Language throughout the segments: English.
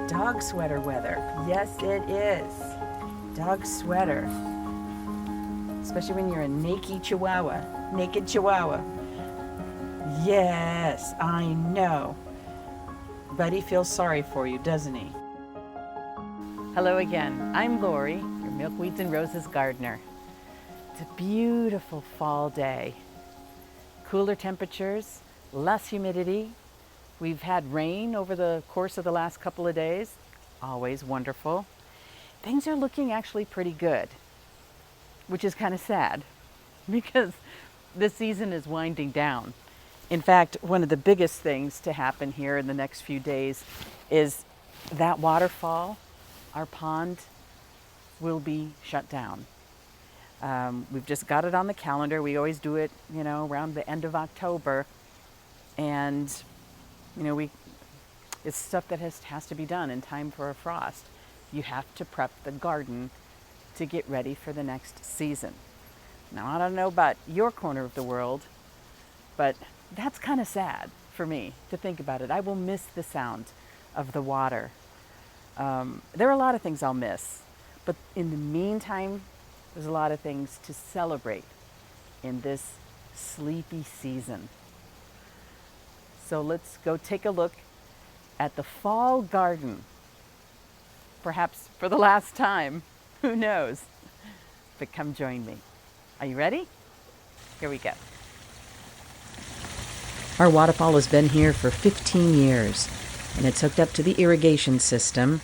dog sweater weather. Yes, it is. Dog sweater. Especially when you're a naked chihuahua. Yes, I know. Buddy feels sorry for you, doesn't he? Hello again. I'm Lori, your Milkweeds and Roses gardener. It's a beautiful fall day. Cooler temperatures, less humidity. We've had rain over the course of the last couple of days. Always wonderful. Things are looking actually pretty good, which is kind of sad because the season is winding down. In fact, one of the biggest things to happen here in the next few days is that waterfall, our pond, will be shut down. We've just got it on the calendar. We always do it, around the end of October. And, it's stuff that has to be done in time for a frost. You have to prep the garden to get ready for the next season. Now, I don't know about your corner of the world, but that's kind of sad for me to think about it. I will miss the sound of the water. There are a lot of things I'll miss, but in the meantime, there's a lot of things to celebrate in this sleepy season. So let's go take a look at the fall garden. Perhaps for the last time, who knows? But come join me. Are you ready? Here we go. Our waterfall has been here for 15 years, and it's hooked up to the irrigation system.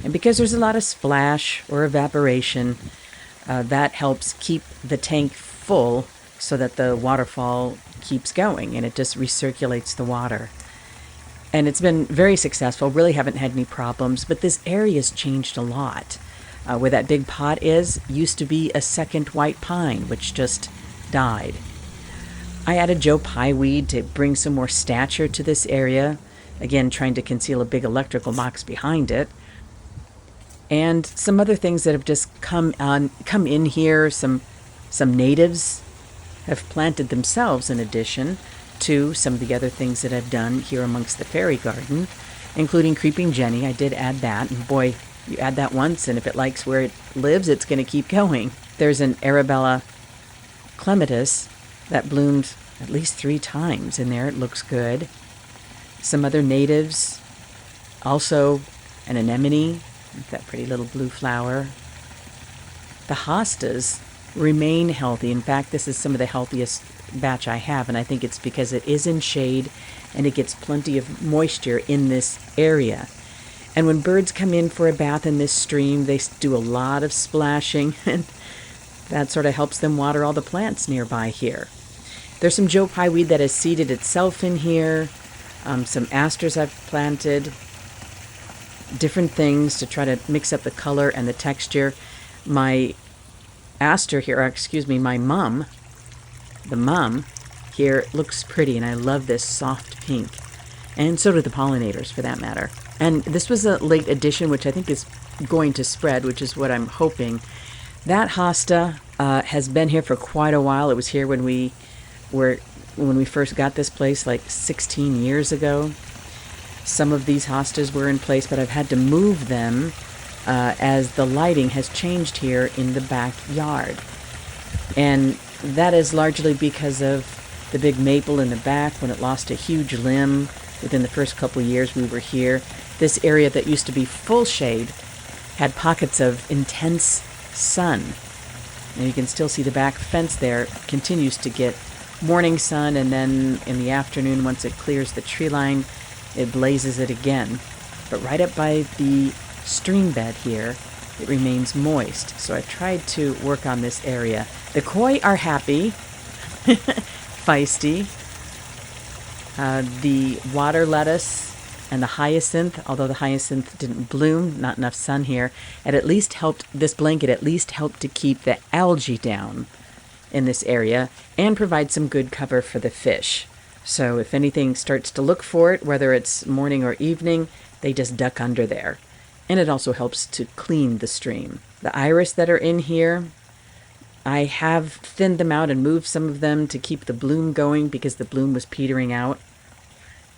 And because there's a lot of splash or evaporation, that helps keep the tank full so that the waterfall keeps going and it just recirculates the water. And it's been very successful, really haven't had any problems, but this area's changed a lot. Where that big pot used to be a second white pine, which just died. I added Joe Pye weed to bring some more stature to this area, again trying to conceal a big electrical box behind it. And some other things that have just come in here. Some natives have planted themselves in addition to some of the other things that I've done here amongst the fairy garden, including Creeping Jenny. I did add that, and boy, you add that once, and if it likes where it lives, it's going to keep going. There's an Arabella clematis that bloomed at least 3 times in there. It looks good. Some other natives, also an anemone, that pretty little blue flower. The hostas remain healthy. In fact, this is some of the healthiest batch I have, and I think it's because it is in shade and it gets plenty of moisture in this area. And when birds come in for a bath in this stream, they do a lot of splashing, and that sort of helps them water all the plants nearby here. There's some Joe Pye weed that has seeded itself in here, some asters I've planted, different things to try to mix up the color and the texture. My aster here, my mum, the mum here looks pretty, and I love this soft pink. And so do the pollinators, for that matter. And this was a late addition, which I think is going to spread, which is what I'm hoping. That hosta has been here for quite a while. It was here when we first got this place, like 16 years ago. Some of these hostas were in place, but I've had to move them as the lighting has changed here in the backyard. And that is largely because of the big maple in the back when it lost a huge limb within the first couple of years we were here. This area that used to be full shade had pockets of intense sun. And you can still see the back fence there continues to get morning sun, and then in the afternoon, once it clears the tree line, it blazes it again. But right up by the stream bed here, it remains moist. So I've tried to work on this area. The koi are happy, feisty. The water lettuce and the hyacinth, although the hyacinth didn't bloom, not enough sun here, this blanket at least helped to keep the algae down in this area and provide some good cover for the fish. So if anything starts to look for it, whether it's morning or evening, they just duck under there. And it also helps to clean the stream. The iris that are in here, I have thinned them out and moved some of them to keep the bloom going because the bloom was petering out.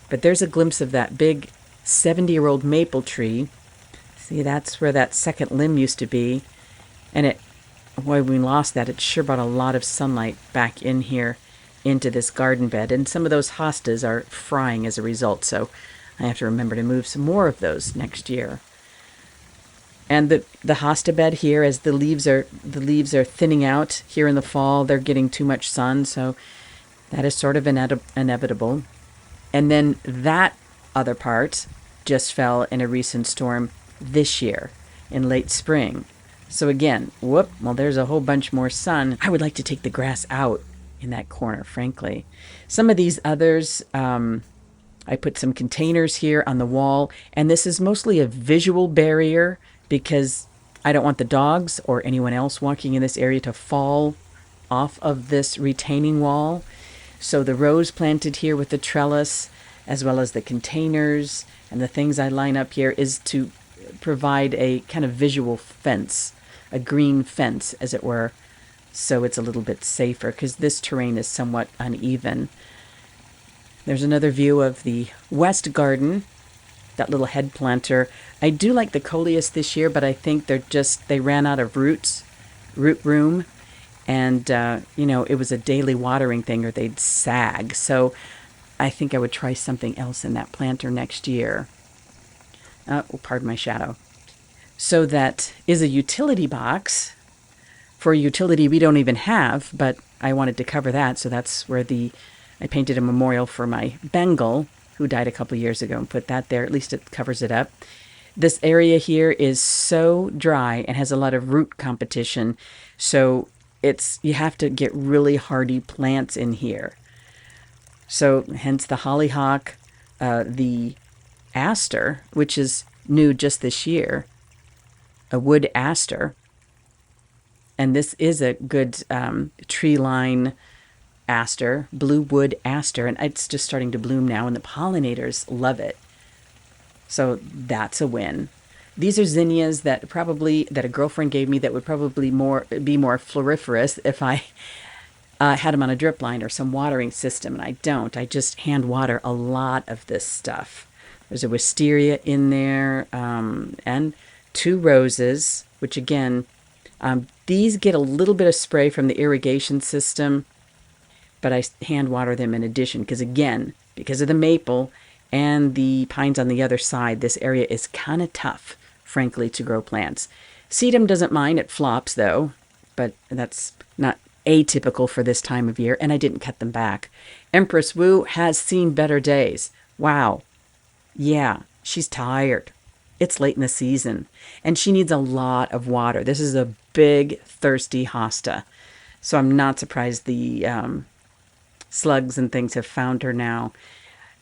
But there's a glimpse of that big 70-year-old maple tree. See, that's where that second limb used to be. And when we lost that, it sure brought a lot of sunlight back in here into this garden bed. And some of those hostas are frying as a result, so I have to remember to move some more of those next year. And the hosta bed here, as the leaves are thinning out here in the fall, they're getting too much sun, so that is sort of inevitable. And then that other part just fell in a recent storm this year in late spring. So again, well, there's a whole bunch more sun. I would like to take the grass out in that corner, frankly. Some of these others, I put some containers here on the wall, and this is mostly a visual barrier because I don't want the dogs or anyone else walking in this area to fall off of this retaining wall. So the rows planted here with the trellis, as well as the containers and the things I line up here, is to provide a kind of visual fence, a green fence, as it were, so it's a little bit safer because this terrain is somewhat uneven. There's another view of the west garden, that little head planter. I do like the coleus this year, but I think they ran out of root room, and it was a daily watering thing or they'd sag. So I think I would try something else in that planter next year. Pardon my shadow. So that is a utility box for a utility we don't even have, but I wanted to cover that, so that's where I painted a memorial for my Bengal, who died a couple years ago, and put that there. At least it covers it up. This area here is so dry and has a lot of root competition, so you have to get really hardy plants in here. So hence the hollyhock, the aster, which is new just this year, a wood aster. And this is a good tree line aster, blue wood aster, and it's just starting to bloom now, and the pollinators love it. So that's a win. These are zinnias that a girlfriend gave me that would probably be more floriferous if I had them on a drip line or some watering system, and I don't. I just hand water a lot of this stuff. There's a wisteria in there, and 2 roses, which again, these get a little bit of spray from the irrigation system, but I hand water them in addition because of the maple and the pines on the other side, this area is kind of tough, frankly, to grow plants. Sedum doesn't mind. It flops, though, but that's not atypical for this time of year, and I didn't cut them back. Empress Wu has seen better days. Wow. Yeah, she's tired. It's late in the season, and she needs a lot of water. This is a big, thirsty hosta, so I'm not surprised the slugs and things have found her now.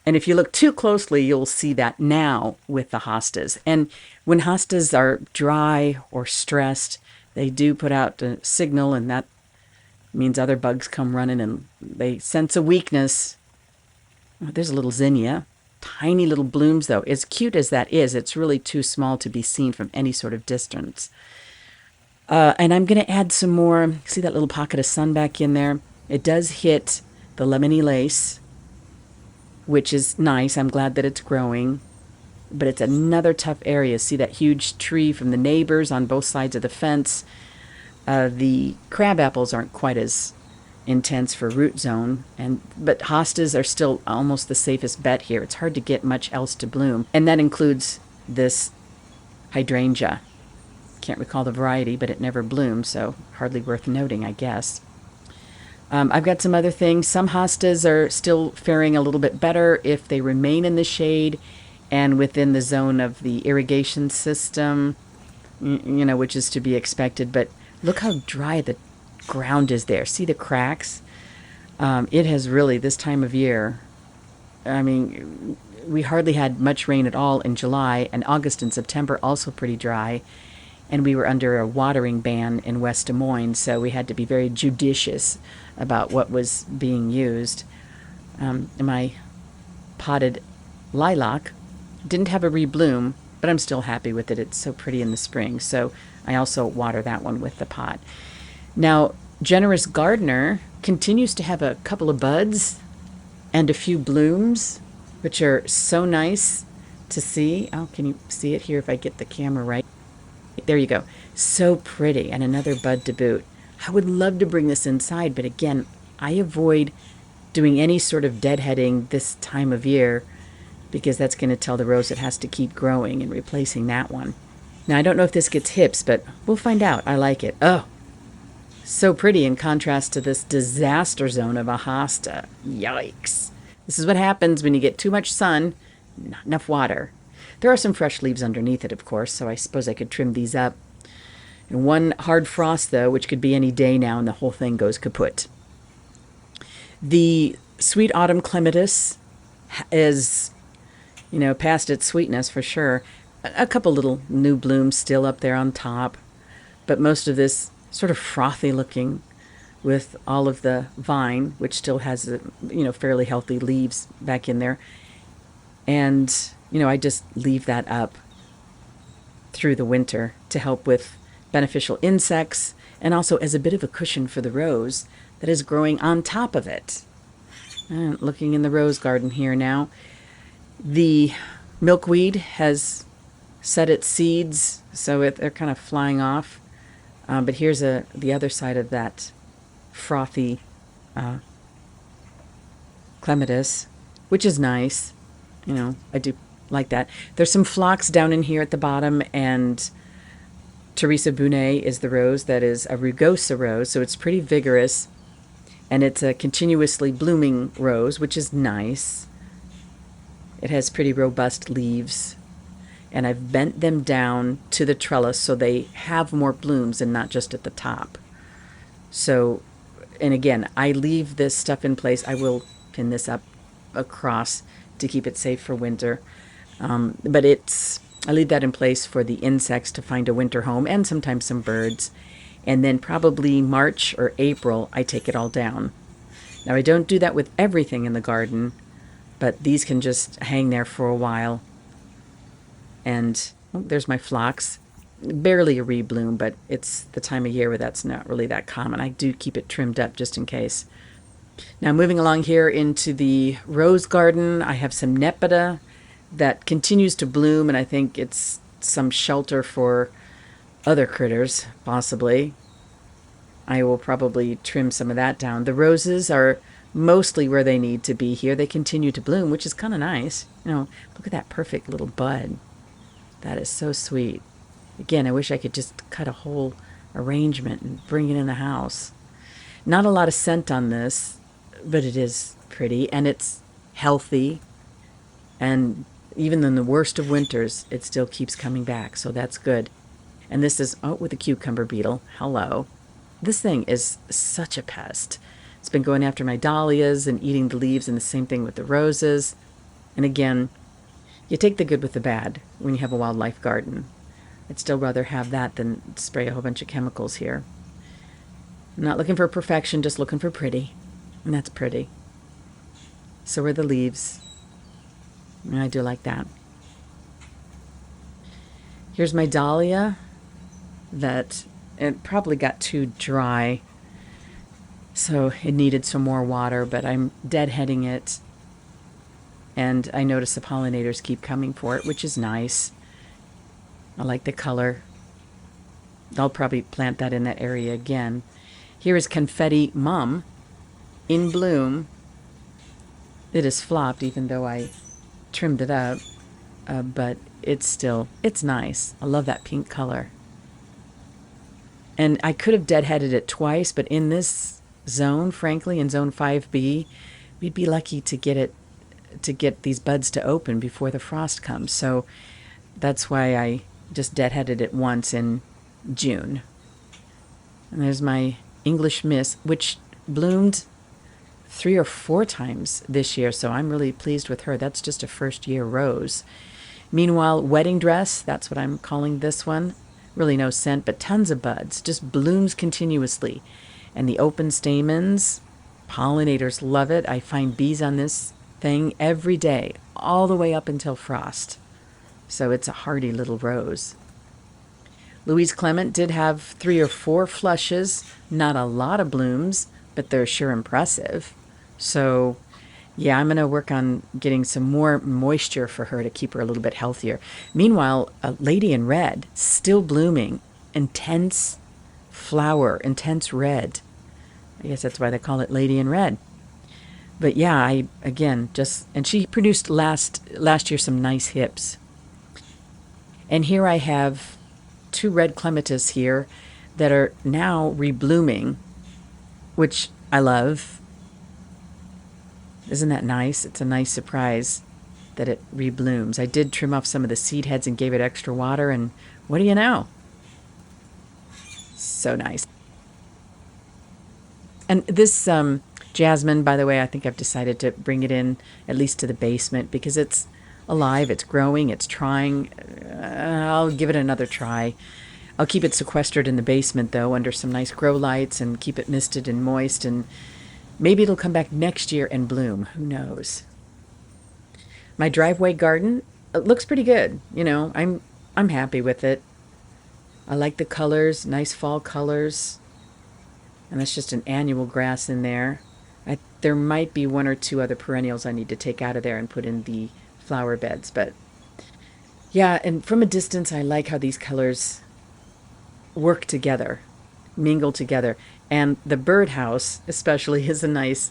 And if you look too closely, you'll see that now with the hostas. And when hostas are dry or stressed, they do put out a signal, and that means other bugs come running and they sense a weakness. Oh, there's a little zinnia. Tiny little blooms, though. As cute as that is, it's really too small to be seen from any sort of distance. And I'm going to add some more. See that little pocket of sun back in there? It does hit the lemony lace, which is nice. I'm glad that it's growing. But it's another tough area. See that huge tree from the neighbors on both sides of the fence? The crab apples aren't quite as intense for root zone, but hostas are still almost the safest bet here. It's hard to get much else to bloom, and that includes this hydrangea. Can't recall the variety, but it never bloomed, so hardly worth noting, I guess. I've got some other things. Some hostas are still faring a little bit better if they remain in the shade and within the zone of the irrigation system, which is to be expected. But look how dry the ground is there. See the cracks? It has really, this time of year, we hardly had much rain at all in July, and August and September also pretty dry, and we were under a watering ban in West Des Moines, so we had to be very judicious about what was being used. My potted lilac didn't have a rebloom, but I'm still happy with it. It's so pretty in the spring, so I also water that one with the pot. Now, Generous Gardener continues to have a couple of buds and a few blooms, which are so nice to see. Oh, can you see it here if I get the camera right? There you go. So pretty, and another bud to boot. I would love to bring this inside, but again, I avoid doing any sort of deadheading this time of year because that's going to tell the rose it has to keep growing and replacing that one. Now, I don't know if this gets hips, but we'll find out. I like it. Oh, so pretty in contrast to this disaster zone of a hosta. Yikes. This is what happens when you get too much sun, not enough water. There are some fresh leaves underneath it, of course, so I suppose I could trim these up. And one hard frost, though, which could be any day now, and the whole thing goes kaput. The sweet autumn clematis is, past its sweetness for sure. A couple little new blooms still up there on top, but most of this sort of frothy looking with all of the vine, which still has, fairly healthy leaves back in there. And, I just leave that up through the winter to help with beneficial insects and also as a bit of a cushion for the rose that is growing on top of it. And looking in the rose garden here now, the milkweed has set its seeds, so they're kind of flying off. But here's the other side of that frothy clematis, which is nice. I do like that. There's some phlox down in here at the bottom, and Teresa Bunet is the rose that is a rugosa rose, so it's pretty vigorous, and it's a continuously blooming rose, which is nice. It has pretty robust leaves, and I've bent them down to the trellis so they have more blooms and not just at the top. So, and again, I leave this stuff in place. I will pin this up across to keep it safe for winter. But I leave that in place for the insects to find a winter home and sometimes some birds. And then probably March or April, I take it all down. Now, I don't do that with everything in the garden, but these can just hang there for a while. And there's my phlox. Barely a rebloom, but it's the time of year where that's not really that common. I do keep it trimmed up just in case. Now, moving along here into the rose garden, I have some Nepeta that continues to bloom, and I think it's some shelter for other critters, possibly. I will probably trim some of that down. The roses are mostly where they need to be here. They continue to bloom, which is kind of nice. Look at that perfect little bud. That is so sweet. Again, I wish I could just cut a whole arrangement and bring it in the house. Not a lot of scent on this, but it is pretty, and it's healthy. And even in the worst of winters, it still keeps coming back, so that's good. And this is, with a cucumber beetle. Hello. This thing is such a pest. It's been going after my dahlias and eating the leaves, and the same thing with the roses. And again, you take the good with the bad when you have a wildlife garden. I'd still rather have that than spray a whole bunch of chemicals here. I'm not looking for perfection, just looking for pretty. And that's pretty. So are the leaves. And I do like that. Here's my dahlia that it probably got too dry, so it needed some more water, but I'm deadheading it. And I notice the pollinators keep coming for it, which is nice. I like the color. I'll probably plant that in that area again. Here is Confetti Mum in bloom. It is flopped, even though I trimmed it up, but it's nice. I love that pink color. And I could have deadheaded it twice, but in this zone, frankly, in zone 5B, we'd be lucky to get these buds to open before the frost comes. So that's why I just deadheaded it once in June. And there's my English Miss, which bloomed 3 or 4 times this year, so I'm really pleased with her. That's just a first-year rose. Meanwhile, Wedding Dress, that's what I'm calling this one. Really no scent, but tons of buds. Just blooms continuously. And the open stamens, pollinators love it. I find bees on this thing every day, all the way up until frost. So it's a hardy little rose. Louise Clement did have 3 or 4 flushes. Not a lot of blooms, but they're sure impressive. So, Yeah, I'm going to work on getting some more moisture for her to keep her a little bit healthier. Meanwhile, Lady in Red, still blooming, intense flower, intense red. I guess that's why they call it Lady in Red. But yeah, I again just and she produced last year some nice hips. And here I have two red clematis here that are now reblooming, which I love. Isn't that nice? It's a nice surprise that it reblooms. I did trim off some of the seed heads and gave it extra water, and what do you know? So nice. And this jasmine, by the way, I think I've decided to bring it in at least to the basement because it's alive, it's growing, it's trying. I'll give it another try. I'll keep it sequestered in the basement, though, under some nice grow lights and keep it misted and moist, and maybe it'll come back next year and bloom. Who knows? My driveway garden, it looks pretty good. I'm happy with it. I like the colors, nice fall colors. And that's just an annual grass in there. There might be one or two other perennials I need to take out of there and put in the flower beds. But yeah, and from a distance, I like how these colors work together, mingle together. And the birdhouse, especially, is a nice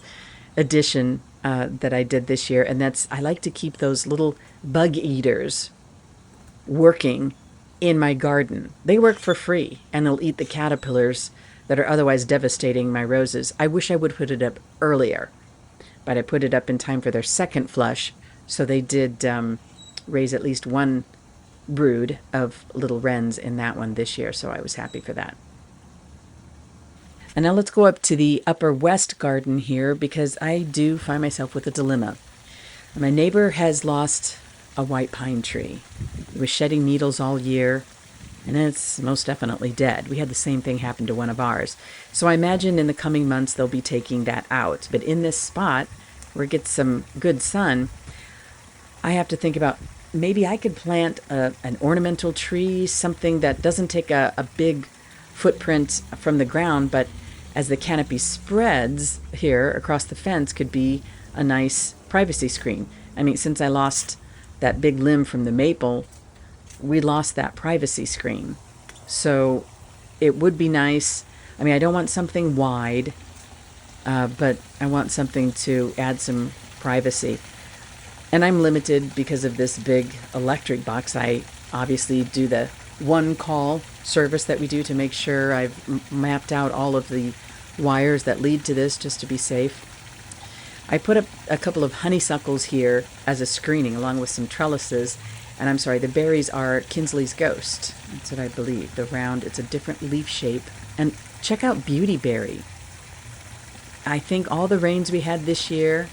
addition that I did this year. And I like to keep those little bug eaters working in my garden. They work for free, and they'll eat the caterpillars that are otherwise devastating my roses. I wish I would put it up earlier, but I put it up in time for their second flush, so they did raise at least one brood of little wrens in that one this year, so I was happy for that. And now let's go up to the upper west garden here, because I do find myself with a dilemma. My neighbor has lost a white pine tree. It was shedding needles all year, and it's most definitely dead. We had the same thing happen to one of ours. So I imagine in the coming months they'll be taking that out. But in this spot where it gets some good sun, I have to think about maybe I could plant an ornamental tree, something that doesn't take a big footprint from the ground, but as the canopy spreads here across the fence, could be a nice privacy screen. I mean, since I lost that big limb from the maple, we lost that privacy screen. So it would be nice. I mean, I don't want something wide, but I want something to add some privacy. And I'm limited because of this big electric box. I obviously do the one call service that we do to make sure I've mapped out all of the wires that lead to this just to be safe. I put up a couple of honeysuckles here as a screening along with some trellises. And I'm sorry, the berries are Kinsley's Ghost. That's what I believe. The round, it's a different leaf shape. And check out Beautyberry. I think all the rains we had this year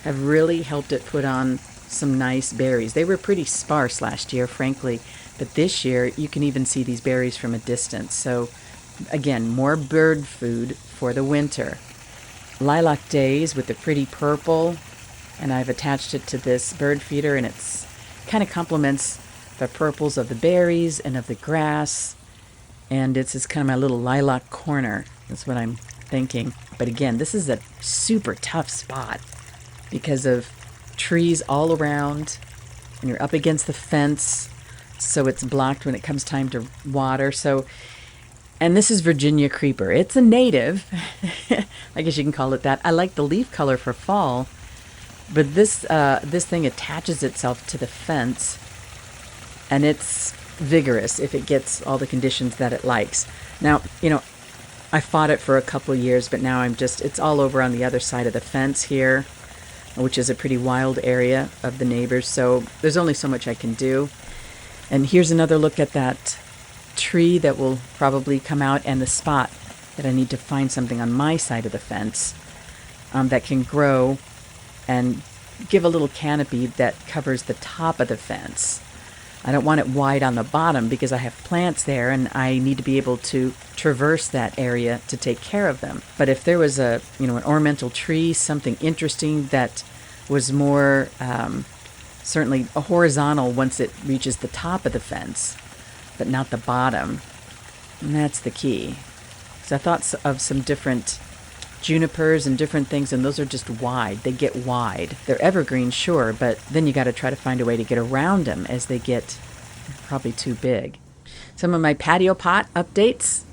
have really helped it put on some nice berries. They were pretty sparse last year, frankly. But this year, you can even see these berries from a distance. So, again, more bird food for the winter. Lilac Days with the pretty purple. And I've attached it to this bird feeder, and it's kind of complements the purples of the berries and of the grass, and it's kind of my little lilac corner. That's what I'm thinking. But again, this is a super tough spot because of trees all around, and you're up against the fence, so it's blocked when it comes time to water. And this is Virginia creeper. It's a native. I guess you can call it that. I like the leaf color for fall. But this thing attaches itself to the fence, and it's vigorous if it gets all the conditions that it likes. Now, I fought it for a couple of years, but now it's all over on the other side of the fence here, which is a pretty wild area of the neighbors, so there's only so much I can do. And here's another look at that tree that will probably come out, and the spot that I need to find something on my side of the fence that can grow and give a little canopy that covers the top of the fence. I don't want it wide on the bottom because I have plants there and I need to be able to traverse that area to take care of them. But if there was an ornamental tree, something interesting that was more certainly a horizontal once it reaches the top of the fence, but not the bottom, and that's the key. So I thought of some different junipers and different things, and those are just wide. They get wide. They're evergreen, sure, but then you got to try to find a way to get around them as they get probably too big. Some of my patio pot updates.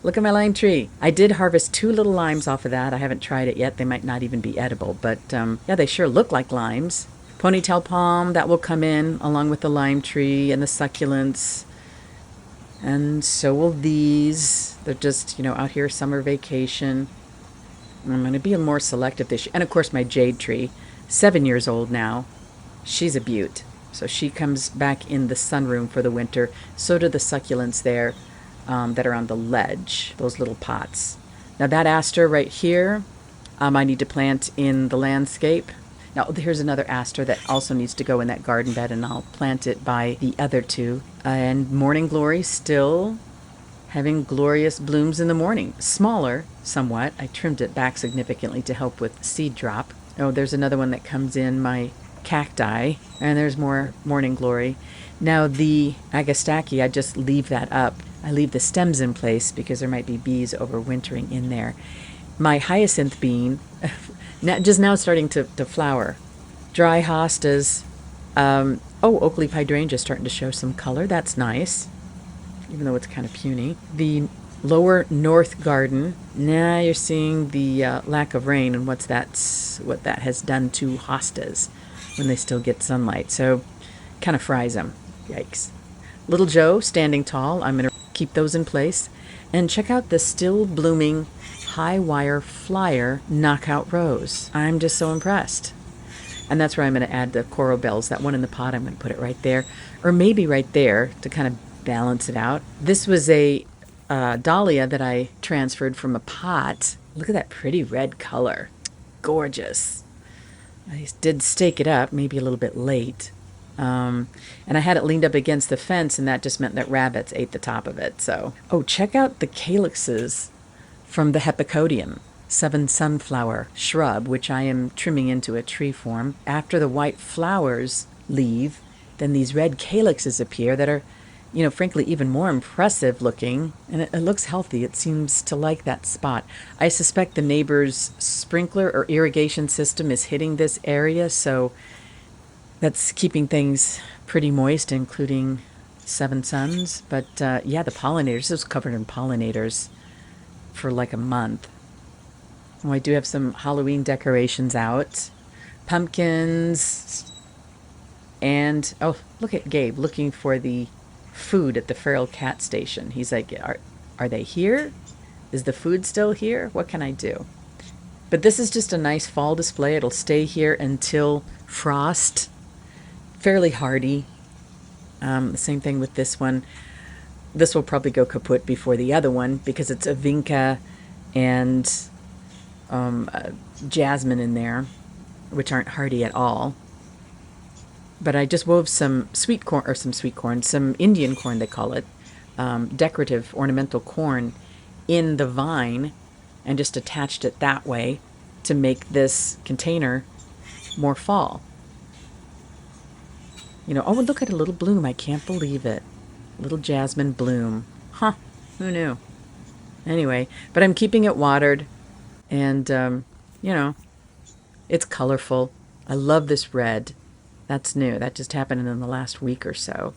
Look at my lime tree. I did harvest 2 little limes off of that. I haven't tried it yet. They might not even be edible, but yeah, they sure look like limes. Ponytail palm, that will come in along with the lime tree and the succulents. And so will these. They're just, out here summer vacation. I'm going to be more selective this year. And of course my jade tree, 7 years old now. She's a beaut. So she comes back in the sunroom for the winter. So do the succulents there that are on the ledge, those little pots. Now that aster right here, I need to plant in the landscape. Now here's another aster that also needs to go in that garden bed, and I'll plant it by the other 2. And morning glory still having glorious blooms in the morning. Smaller, somewhat. I trimmed it back significantly to help with seed drop. Oh, there's another one that comes in my cacti, and there's more morning glory. Now the Agastache, I just leave that up. I leave the stems in place because there might be bees overwintering in there. My hyacinth bean, just now starting to flower. Dry hostas. Oak leaf hydrangea starting to show some color. That's nice, even though it's kind of puny. The lower north garden. Now you're seeing the lack of rain and what that has done to hostas when they still get sunlight. So kind of fries them. Yikes. Little Joe standing tall. I'm going to keep those in place. And check out the still blooming high wire flyer knockout rose. I'm just so impressed. And that's where I'm going to add the coral bells. That one in the pot, I'm going to put it right there. Or maybe right there to kind of balance it out. This was a dahlia that I transferred from a pot. Look at that pretty red color. Gorgeous. I did stake it up, maybe a little bit late. And I had it leaned up against the fence, and that just meant that rabbits ate the top of it. So, check out the calyxes from the Hepicodium, 7 sunflower shrub, which I am trimming into a tree form. After the white flowers leave, then these red calyxes appear that are, frankly, even more impressive looking, and it looks healthy. It seems to like that spot. I suspect the neighbor's sprinkler or irrigation system is hitting this area, so that's keeping things pretty moist, including 7 suns. But yeah, the pollinators, it was covered in pollinators for like a month. Oh, I do have some Halloween decorations out. Pumpkins. And, look at Gabe looking for the food at the feral cat station. He's like, are they here? Is the food still here? What can I do? But this is just a nice fall display. It'll stay here until frost. Fairly hardy. The same thing with this one. This will probably go kaput before the other one because it's a vinca and jasmine in there, which aren't hardy at all. But I just wove some some Indian corn, they call it, decorative ornamental corn in the vine, and just attached it that way to make this container more fall. And look at a little bloom. I can't believe it. Little jasmine bloom. Huh, who knew? Anyway, but I'm keeping it watered, and, it's colorful. I love this red. That's new. That just happened in the last week or so.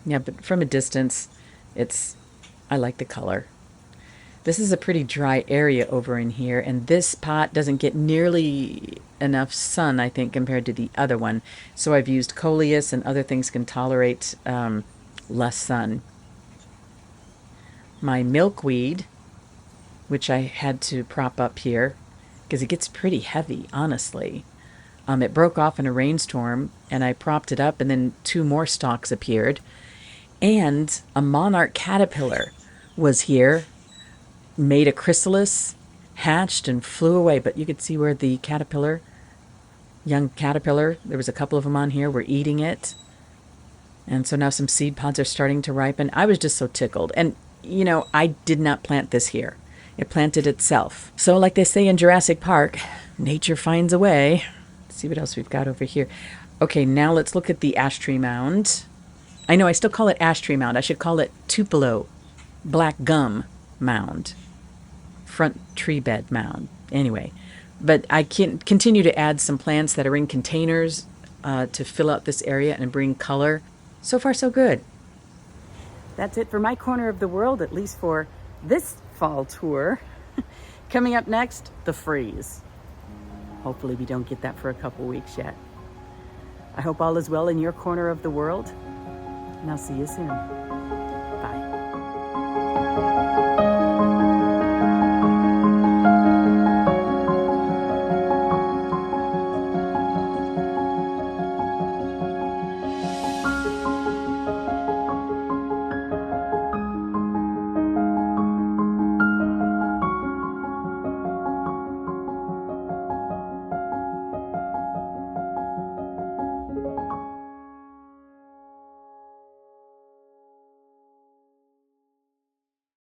Yeah, but from a distance, I like the color. This is a pretty dry area over in here, and this pot doesn't get nearly enough sun, I think, compared to the other one. So I've used coleus, and other things can tolerate less sun. My milkweed, which I had to prop up here, because it gets pretty heavy, honestly. It broke off in a rainstorm, and I propped it up, and then 2 more stalks appeared. And a monarch caterpillar was here, made a chrysalis, hatched, and flew away. But you could see where the young caterpillar, there was a couple of them on here, were eating it. And so now some seed pods are starting to ripen. I was just so tickled. And, I did not plant this here. It planted itself. So like they say in Jurassic Park, nature finds a way. Let's see what else we've got over here. Okay, now let's look at the ash tree mound. I know I still call it ash tree mound. I should call it Tupelo black gum. mound, front tree bed mound. Anyway, but I can continue to add some plants that are in containers to fill out this area and bring color. So far, so good. That's it for my corner of the world, at least for this fall tour. Coming up next, the freeze. Hopefully we don't get that for a couple weeks yet. I hope all is well in your corner of the world, and I'll see you soon.